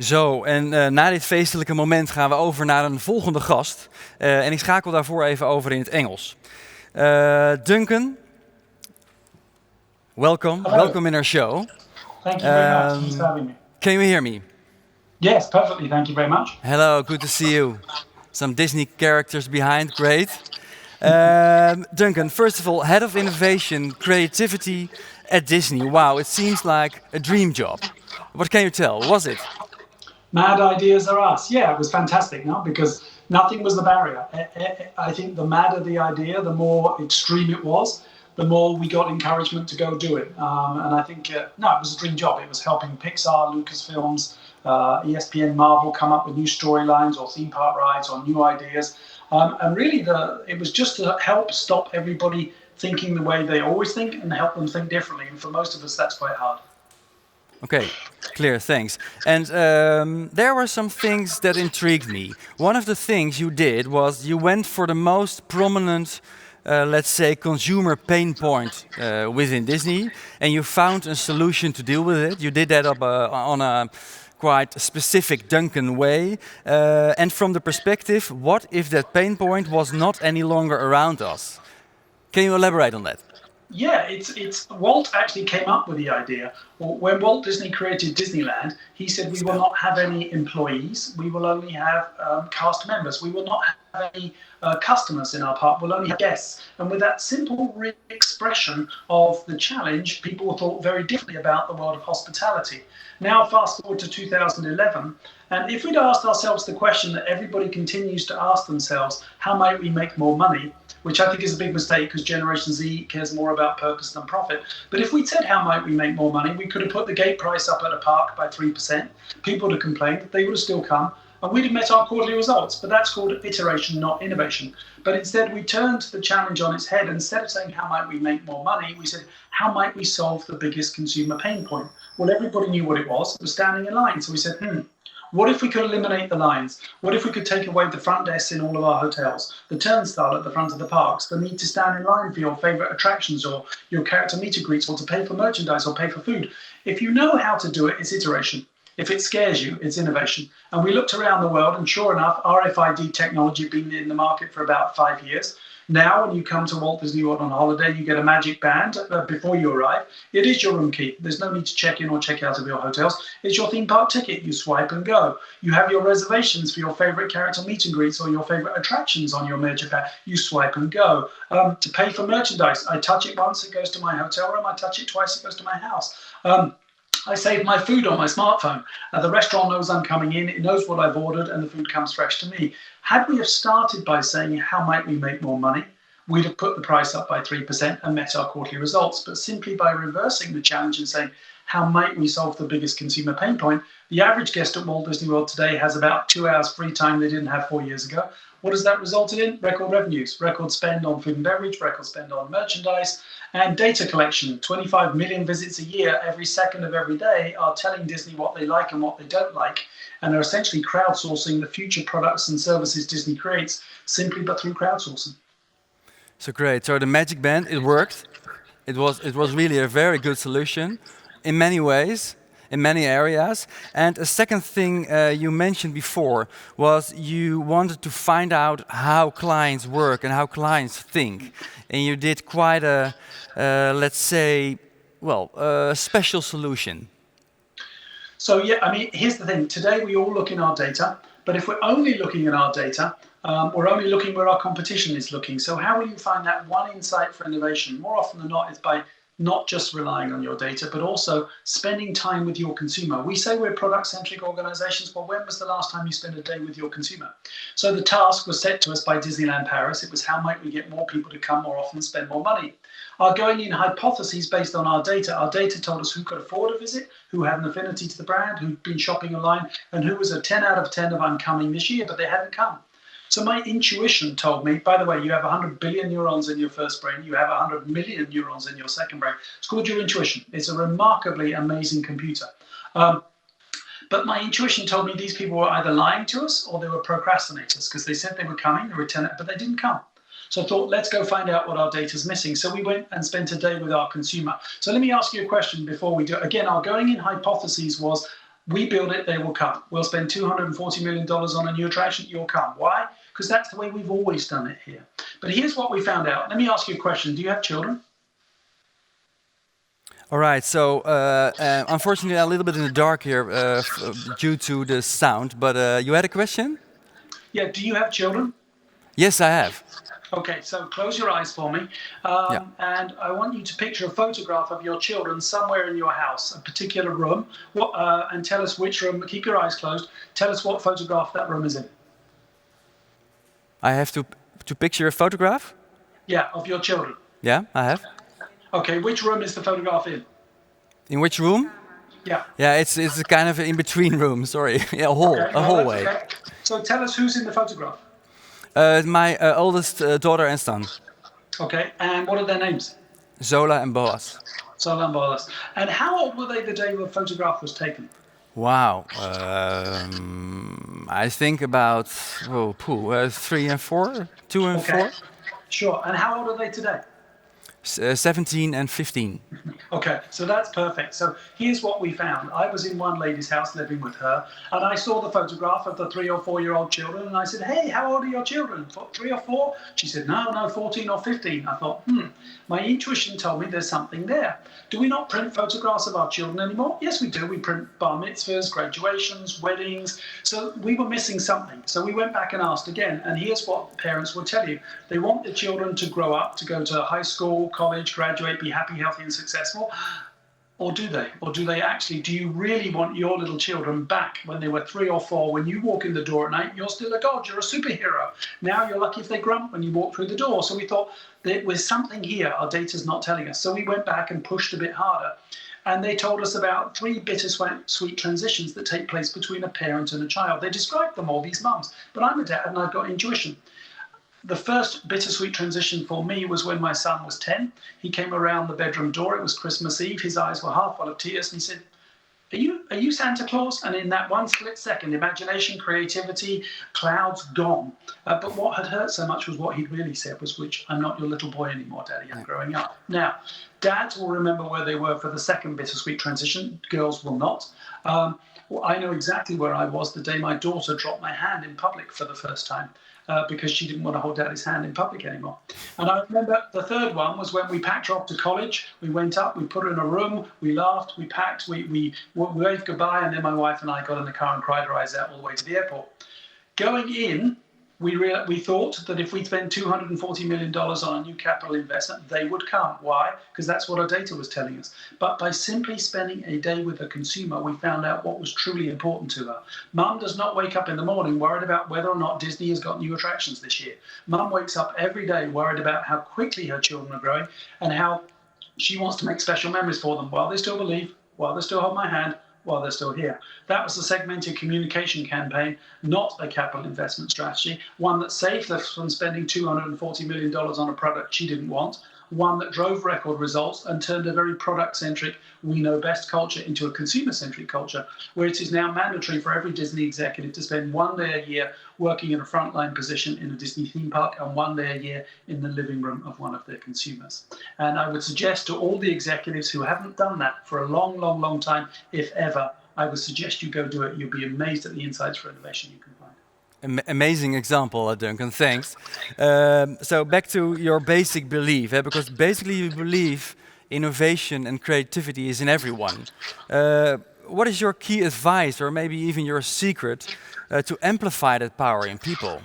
Zo, en na dit feestelijke moment gaan we over naar een volgende gast. En ik schakel daarvoor even over in het Engels. Duncan, welcome. Hello. Welcome in our show. Thank you very much. Thanks for having me. Can you hear me? Yes, perfectly. Thank you very much. Hello, good to see you. Some Disney characters behind, great. Duncan, first of all, Head of Innovation, Creativity at Disney. Wow, it seems like a dream job. What can you tell? Was it? Mad ideas are us. Yeah, it was fantastic, no? Because nothing was the barrier. I think the madder the idea, the more extreme it was, the more we got encouragement to go do it. And I think, no, it was a dream job. It was helping Pixar, Lucasfilms, ESPN, Marvel come up with new storylines or theme park rides or new ideas. And really, it was just to help stop everybody thinking the way they always think and help them think differently. And for most of us, that's quite hard. Okay, clear, thanks. And there were some things that intrigued me. One of the things you did was you went for the most prominent, let's say, consumer pain point within Disney, and you found a solution to deal with it. You did that on a quite specific Duncan way. And from the perspective, what if that pain point was not any longer around us? Can you elaborate on that? Yeah, it's Walt actually came up with the idea. When Walt Disney created Disneyland, he said we will not have any employees. We will only have cast members. We will not have any customers in our park. We'll only have guests. And with that simple expression of the challenge, people thought very differently about the world of hospitality. Now, fast forward to 2011, and if we'd asked ourselves the question that everybody continues to ask themselves, how might we make more money? Which I think is a big mistake because Generation Z cares more about purpose than profit. But if we'd said how might we make more money, we could have put the gate price up at a park by 3%. People would have complained, they would have still come, and we'd have met our quarterly results. But that's called iteration, not innovation. But instead, we turned the challenge on its head. Instead of saying how might we make more money, we said how might we solve the biggest consumer pain point? Well, everybody knew what it was. It was standing in line. So we said, what if we could eliminate the lines? What if we could take away the front desks in all of our hotels, the turnstile at the front of the parks, the need to stand in line for your favorite attractions or your character meet and greets or to pay for merchandise or pay for food? If you know how to do it, it's iteration. If it scares you, it's innovation. And we looked around the world and sure enough, RFID technology had been in the market for about 5 years. Now, when you come to Walt Disney World on holiday, you get a magic band before you arrive. It is your room key. There's no need to check in or check out of your hotels. It's your theme park ticket. You swipe and go. You have your reservations for your favorite character meet and greets or your favorite attractions on your magic band. You swipe and go. To pay for merchandise, I touch it once, it goes to my hotel room. I touch it twice, it goes to my house. I save my food on my smartphone. The restaurant knows I'm coming in, it knows what I've ordered, and the food comes fresh to me. Had we have started by saying, how might we make more money? We'd have put the price up by 3% and met our quarterly results. But simply by reversing the challenge and saying, how might we solve the biggest consumer pain point? The average guest at Walt Disney World today has about 2 hours free time they didn't have 4 years ago. What has that resulted in? Record revenues, record spend on food and beverage, record spend on merchandise, and data collection. 25 million visits a year, every second of every day, are telling Disney what they like and what they don't like, and are essentially crowdsourcing the future products and services Disney creates simply but through crowdsourcing. So great. So the magic band, it worked. It was really a very good solution in many ways, in many areas. And a second thing you mentioned before was you wanted to find out how clients work and how clients think. And you did quite a, let's say, well, a special solution. So yeah, I mean, here's the thing. Today we all look in our data, but if we're only looking at our data, we're only looking where our competition is looking. So how will you find that one insight for innovation? More often than not, it's by not just relying on your data, but also spending time with your consumer. We say we're product-centric organizations. Well, when was the last time you spent a day with your consumer? So the task was set to us by Disneyland Paris. It was how might we get more people to come more often and spend more money? Our going in hypotheses based on our data told us who could afford a visit, who had an affinity to the brand, who'd been shopping online, and who was a 10 out of 10 of I'm coming this year, but they hadn't come. So my intuition told me, by the way, you have 100 billion neurons in your first brain, you have 100 million neurons in your second brain. It's called your intuition. It's a remarkably amazing computer. But my intuition told me these people were either lying to us or they were procrastinators because they said they were coming, they were 10, but they didn't come. So I thought, let's go find out what our data is missing. So we went and spent a day with our consumer. So let me ask you a question before we do it. Again, our going in hypothesis was We build it, they will come. We'll spend $240 million on a new attraction, you'll come. Why? Because that's the way we've always done it here. But here's what we found out. Let me ask you a question. Do you have children? All right, so unfortunately, a little bit in the dark here due to the sound, but you had a question? Yeah, do you have children? Yes, I have. Okay, so close your eyes for me. Yeah. And I want you to picture a photograph of your children somewhere in your house, a particular room, and tell us which room. Keep your eyes closed. Tell us what photograph that room is in. I have to picture a photograph? Yeah, of your children. Yeah, I have. Okay, which room is the photograph in? In which room? Yeah. Yeah, it's a kind of in between room. Sorry, yeah, a hallway. Okay. So tell us who's in the photograph. My oldest daughter and son, Okay, and what are their names? Zola and Boas. Zola and Boas. And how old were they the day the photograph was taken? Wow. I think about 3 and 4, 2 and 4. Sure. And how old are they today? 17 and 15. Okay, so that's perfect. So here's what we found. I was in one lady's house living with her, and I saw the photograph of the 3 or 4-year-old children, and I said, hey, how old are your children? 3 or 4? She said, no, 14 or 15. I thought, my intuition told me there's something there. Do we not print photographs of our children anymore? Yes, we do. We print bar mitzvahs, graduations, weddings. So we were missing something. So we went back and asked again, and here's what parents will tell you. They want the children to grow up, to go to high school, college, graduate, be happy, healthy, and successful. Or do they? Or do they actually, do you really want your little children back when they were 3 or 4? When you walk in the door at night, you're still a god, you're a superhero. Now you're lucky if they grunt when you walk through the door. So we thought there was something here our data's not telling us. So we went back and pushed a bit harder. And they told us about 3 bittersweet transitions that take place between a parent and a child. They described them all, these mums. But I'm a dad and I've got intuition. The first bittersweet transition for me was when my son was 10. He came around the bedroom door. It was Christmas Eve. His eyes were half full of tears. And he said, are you Santa Claus? And in that one split second, imagination, creativity, clouds gone. But what had hurt so much was what he'd really said was, which I'm not your little boy anymore, Daddy, I'm growing up. Now, dads will remember where they were for the second bittersweet transition. Girls will not. I know exactly where I was the day my daughter dropped my hand in public for the first time. Because she didn't want to hold Daddy's hand in public anymore. And I remember the third one was when we packed her off to college. We went up, we put her in a room, we laughed, we packed, we waved goodbye, and then my wife and I got in the car and cried our eyes out all the way to the airport. Going in, we thought that if we spend $240 million on a new capital investment, they would come. Why? Because that's what our data was telling us. But by simply spending a day with a consumer, we found out what was truly important to her. Mum does not wake up in the morning worried about whether or not Disney has got new attractions this year. Mum wakes up every day worried about how quickly her children are growing and how she wants to make special memories for them while they still believe, while they still hold my hand, while they're still here. That was a segmented communication campaign, not a capital investment strategy, one that saved us from spending $240 million on a product she didn't want, one that drove record results and turned a very product-centric, we know best culture into a consumer-centric culture, where it is now mandatory for every Disney executive to spend 1 day a year working in a frontline position in a Disney theme park and 1 day a year in the living room of one of their consumers. And I would suggest to all the executives who haven't done that for a long, long, long time, if ever, I would suggest you go do it. You'll be amazed at the insights for innovation you can find. Amazing example, Duncan. Thanks. So back to your basic belief, because basically you believe innovation and creativity is in everyone. What is your key advice, or maybe even your secret, to amplify that power in people?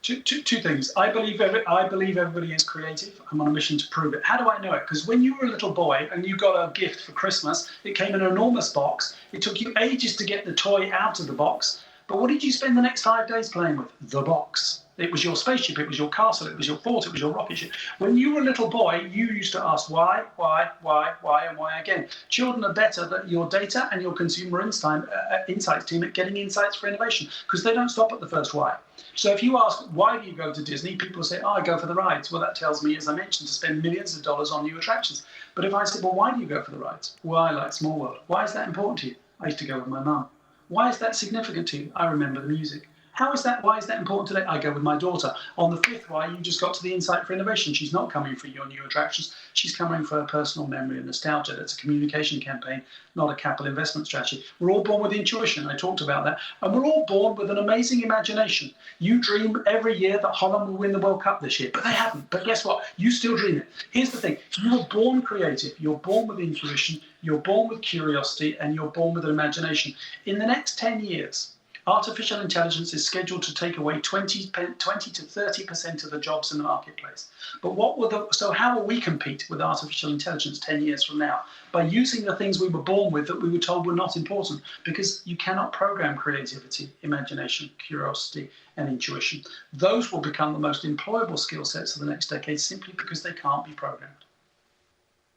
Two things. I believe everybody is creative. I'm on a mission to prove it. How do I know it? Because when you were a little boy and you got a gift for Christmas, it came in an enormous box. It took you ages to get the toy out of the box. But what did you spend the next 5 days playing with? The box. It was your spaceship, it was your castle, it was your fort, it was your rocket ship. When you were a little boy, you used to ask why, and why again. Children are better than your data and your consumer insights team at getting insights for innovation, because they don't stop at the first why. So if you ask, why do you go to Disney? People say, I go for the rides. Well, that tells me, as I mentioned, to spend millions of dollars on new attractions. But if I say, well, why do you go for the rides? Well, I like Small World. Why is that important to you? I used to go with my mum. Why is that significant to you? I remember the music. How is that? Why is that important today? I go with my daughter. On the fifth why, you just got to the insight for innovation. She's not coming for your new attractions. She's coming for her personal memory and nostalgia. That's a communication campaign, not a capital investment strategy. We're all born with intuition. I talked about that. And we're all born with an amazing imagination. You dream every year that Holland will win the World Cup this year, but they haven't. But guess what? You still dream it. Here's the thing. You were born creative. You're born with intuition. You're born with curiosity, and you're born with an imagination. In the next 10 years, artificial intelligence is scheduled to take away 20 to 30% of the jobs in the marketplace. But so how will we compete with artificial intelligence 10 years from now? By using the things we were born with that we were told were not important, because you cannot program creativity, imagination, curiosity, and intuition. Those will become the most employable skill sets of the next decade simply because they can't be programmed.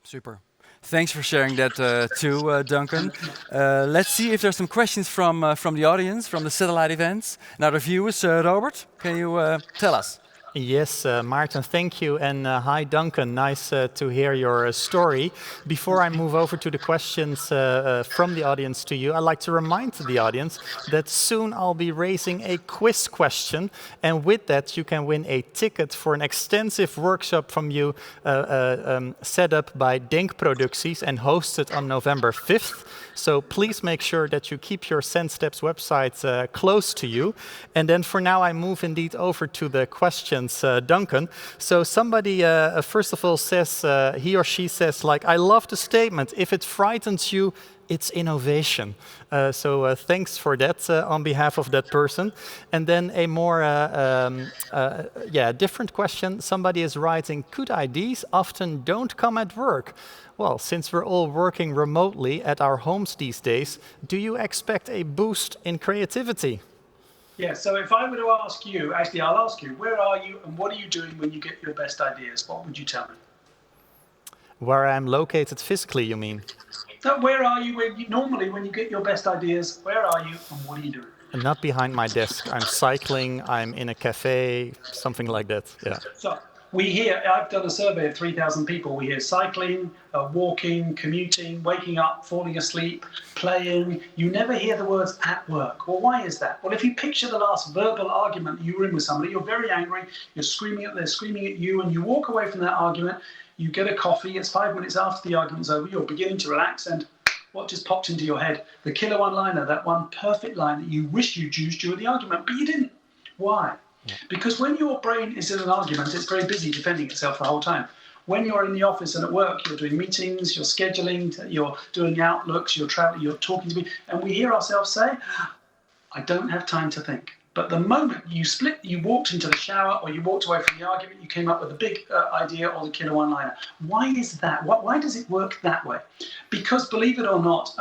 Super. Thanks for sharing that too, Duncan. Let's see if there's some questions from the audience, from the satellite events. Now the viewers, Robert, can you tell us? Yes, Maarten, thank you. And hi, Duncan. Nice to hear your story. Before I move over to the questions from the audience to you, I'd like to remind the audience that soon I'll be raising a quiz question. And with that, you can win a ticket for an extensive workshop from you set up by Denkproducties and hosted on November 5th. So please make sure that you keep your SendSteps website close to you. And then for now, I move indeed over to the questions. Duncan. So somebody, first of all, says, he or she says, like, I love the statement, if it frightens you, it's innovation. So thanks for that on behalf of that person. And then a more, different question. Somebody is writing, good ideas often don't come at work. Well, since we're all working remotely at our homes these days, do you expect a boost in creativity? Yeah, so if I were to ask you, actually I'll ask you, where are you and what are you doing when you get your best ideas? What would you tell me? Where I'm located physically, you mean? No, where are you normally when you get your best ideas? Where are you and what are you doing? Not behind my desk. I'm cycling, I'm in a cafe, something like that, yeah. So we hear, I've done a survey of 3,000 people. We hear cycling, walking, commuting, waking up, falling asleep, playing. You never hear the words at work. Well, why is that? Well, if you picture the last verbal argument you were in with somebody, you're very angry, you're screaming at, they're screaming at you, and you walk away from that argument, you get a coffee, it's 5 minutes after the argument's over, you're beginning to relax, and what just popped into your head? The killer one-liner, that one perfect line that you wish you'd used during the argument, but you didn't. Why? Because when your brain is in an argument, it's very busy defending itself the whole time. When you're in the office and at work, you're doing meetings, you're scheduling, you're doing outlooks, you're traveling, you're talking to me, and we hear ourselves say, I don't have time to think. But the moment you walked into the shower or you walked away from the argument, you came up with a big idea or the killer one-liner. Why is that? Why does it work that way? Because, believe it or not,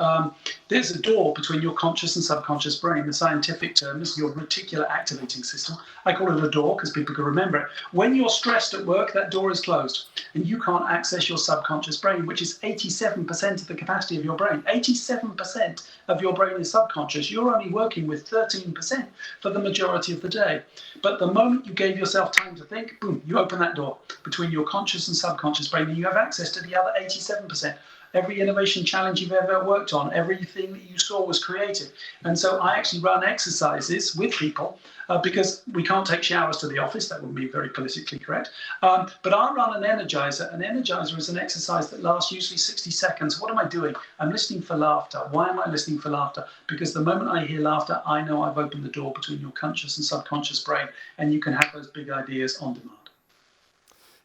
there's a door between your conscious and subconscious brain. The scientific term is your reticular activating system. I call it a door because people can remember it. When you're stressed at work, that door is closed and you can't access your subconscious brain, which is 87% of the capacity of your brain. 87% of your brain is subconscious. You're only working with 13% for the majority of the day. But the moment you gave yourself time to think, boom, you open that door between your conscious and subconscious brain and you have access to the other 87%. Every innovation challenge you've ever worked on, everything that you saw was creative. And so I actually run exercises with people because we can't take showers to the office. That would be very politically correct. But I run an energizer. An energizer is an exercise that lasts usually 60 seconds. What am I doing? I'm listening for laughter. Why am I listening for laughter? Because the moment I hear laughter, I know I've opened the door between your conscious and subconscious brain, and you can have those big ideas on demand.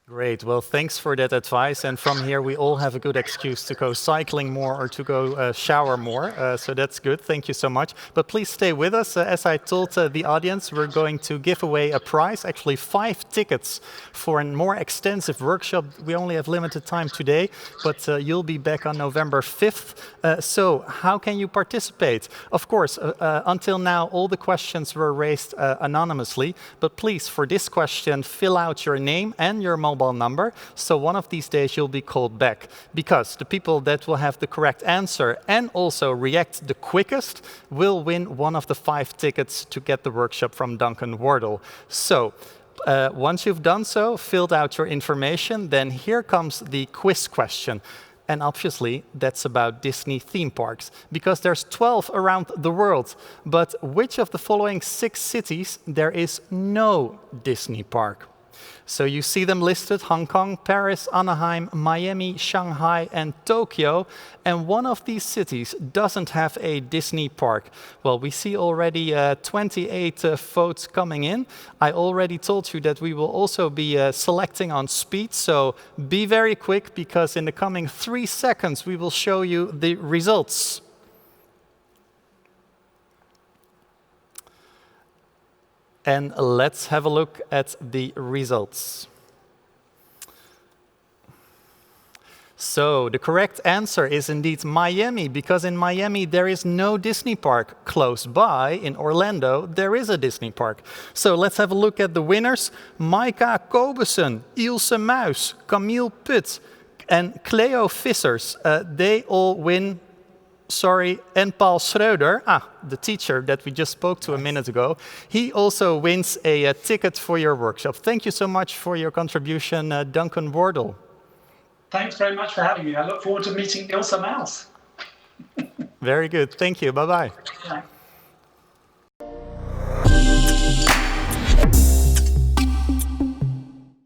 Great. Well, thanks for that advice. And from here, we all have a good excuse to go cycling more or to go shower more. So that's good. Thank you so much. But please stay with us. As I told the audience, we're going to give away a prize, actually 5 tickets for a more extensive workshop. We only have limited time today, but you'll be back on November 5th. So how can you participate? Of course, until now, all the questions were raised anonymously. But please, for this question, fill out your name and your mobile number, so one of these days you'll be called back, because the people that will have the correct answer and also react the quickest will win one of the 5 tickets to get the workshop from Duncan Wardle. So once you've done so, filled out your information, then here comes the quiz question. And obviously, that's about Disney theme parks, because there's 12 around the world. But which of the following 6 cities there is no Disney park? So you see them listed: Hong Kong, Paris, Anaheim, Miami, Shanghai, and Tokyo. And one of these cities doesn't have a Disney park. Well, we see already 28 votes coming in. I already told you that we will also be selecting on speed, so be very quick, because in the coming 3 seconds we will show you the results. And let's have a look at the results. So the correct answer is indeed Miami, because in Miami there is no Disney park. Close by, in Orlando, there is a Disney park. So let's have a look at the winners. Maika Kobussen, Ilse Muis, Camille Put, and Cleo Vissers. They all win. And Paul Schreuder, the teacher that we just spoke to a minute ago, he also wins a ticket for your workshop. Thank you so much for your contribution, Duncan Wardle. Thanks very much for having me. I look forward to meeting Ilse Muis. Very good. Thank you. Bye-bye. Yeah.